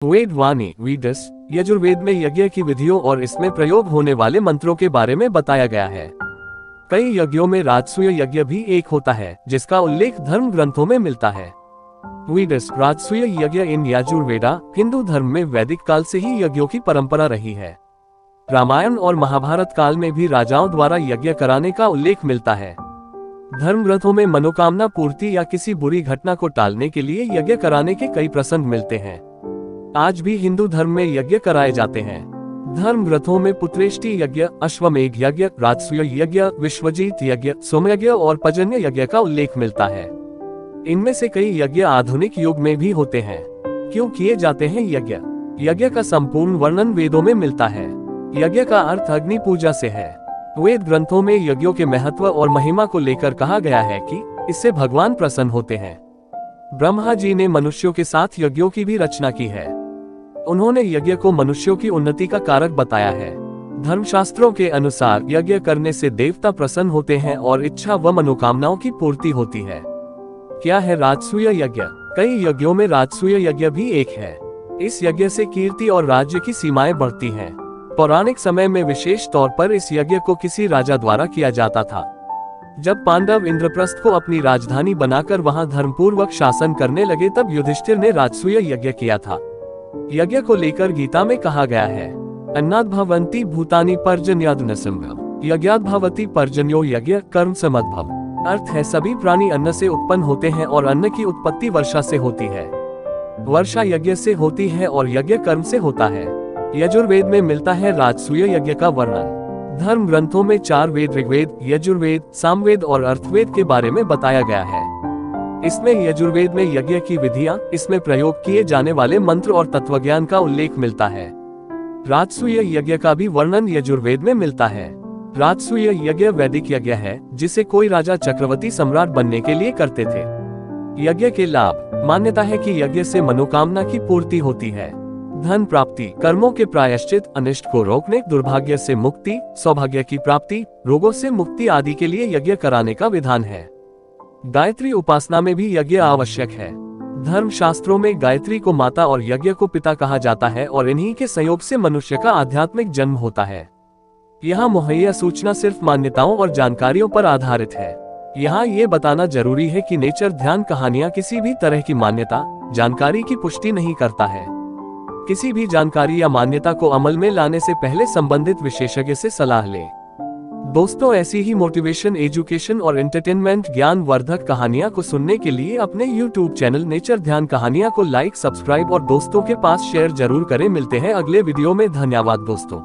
वेद वाणी वेदस यजुर्वेद में यज्ञ की विधियों और इसमें प्रयोग होने वाले मंत्रों के बारे में बताया गया है। कई यज्ञों में राजसूय यज्ञ भी एक होता है, जिसका उल्लेख धर्म ग्रंथों में मिलता है। वेदस राजसूय यज्ञ इन यजुर्वेदा हिंदू धर्म में वैदिक काल से ही यज्ञों की परंपरा रही है। रामायण और महाभारत काल में भी राजाओं द्वारा यज्ञ कराने का उल्लेख मिलता है। धर्म ग्रंथों में मनोकामना पूर्ति या किसी बुरी घटना को टालने के लिए यज्ञ कराने के कई प्रसंग मिलते हैं। आज भी हिंदू धर्म में यज्ञ कराए जाते हैं। धर्म ग्रंथों में पुत्रेष्टि यज्ञ, अश्वमेघ यज्ञ, राजसूय यज्ञ, विश्वजीत यज्ञ, सोमयज्ञ और पर्जन्य यज्ञ का उल्लेख मिलता है। इनमें से कई यज्ञ आधुनिक युग में भी होते हैं। क्यों किए जाते हैं यज्ञ? यज्ञ का संपूर्ण वर्णन वेदों में मिलता है। यज्ञ का अर्थ अग्नि पूजा से है। वेद ग्रंथों में यज्ञों के महत्व और महिमा को लेकर कहा गया है कि इससे भगवान प्रसन्न होते हैं। ब्रह्मा जी ने मनुष्यों के साथ यज्ञों की भी रचना की है। उन्होंने यज्ञ को मनुष्यों की उन्नति का कारक बताया है। धर्मशास्त्रों के अनुसार यज्ञ करने से देवता प्रसन्न होते हैं और इच्छा व मनोकामनाओं की पूर्ति होती है। क्या है राजसूय यज्ञ? कई यज्ञों में राजसूय यज्ञ भी एक है। इस यज्ञ से कीर्ति और राज्य की सीमाएं बढ़ती हैं। पौराणिक समय में विशेष तौर पर इस यज्ञ को किसी राजा द्वारा किया जाता था। जब पांडव इंद्रप्रस्थ को अपनी राजधानी बनाकर वहां धर्मपूर्वक शासन करने लगे, तब युधिष्ठिर ने राजसूय यज्ञ किया था। यज्ञ को लेकर गीता में कहा गया है, अन्नाद्भवन्ति भूतानि पर्जन्यादनसंभव यज्ञाद्भवति पर्जन्यो यज्ञ कर्म समद्भव। अर्थ है, सभी प्राणी अन्न से उत्पन्न होते हैं और अन्न की उत्पत्ति वर्षा से होती है। वर्षा यज्ञ से होती है और यज्ञ कर्म से होता है। यजुर्वेद में मिलता है राजसूय यज्ञ का वर्णन। धर्म ग्रंथों में 4 वेद ऋग्वेद, यजुर्वेद, सामवेद और अर्थवेद के बारे में बताया गया है। इसमें यजुर्वेद में यज्ञ की विधियां, इसमें प्रयोग किए जाने वाले मंत्र और तत्वज्ञान का उल्लेख मिलता है। राजसूय यज्ञ का भी वर्णन यजुर्वेद में मिलता है। राजसूय यज्ञ वैदिक यज्ञ है, जिसे कोई राजा चक्रवर्ती सम्राट बनने के लिए करते थे। यज्ञ के लाभ। मान्यता है कि यज्ञ से मनोकामना की पूर्ति होती है। धन प्राप्ति, कर्मों के प्रायश्चित, अनिष्ट को रोकने, दुर्भाग्य से मुक्ति, सौभाग्य की प्राप्ति, रोगों से मुक्ति आदि के लिए यज्ञ कराने का विधान है। गायत्री उपासना में भी यज्ञ आवश्यक है। धर्म शास्त्रों में गायत्री को माता और यज्ञ को पिता कहा जाता है और इन्हीं के संयोग से मनुष्य का आध्यात्मिक जन्म होता है। यहाँ मुहैया सूचना सिर्फ मान्यताओं और जानकारियों पर आधारित है। यहाँ ये बताना जरूरी है कि नेचर ध्यान कहानियाँ किसी भी तरह की मान्यता, जानकारी की पुष्टि नहीं करता है। किसी भी जानकारी या मान्यता को अमल में लाने से पहले संबंधित विशेषज्ञ से सलाह लें। दोस्तों, ऐसी ही मोटिवेशन, एजुकेशन और एंटरटेनमेंट ज्ञान वर्धक कहानियां को सुनने के लिए अपने YouTube चैनल नेचर ध्यान कहानियां को लाइक, सब्सक्राइब और दोस्तों के पास शेयर जरूर करें। मिलते हैं अगले वीडियो में। धन्यवाद दोस्तों।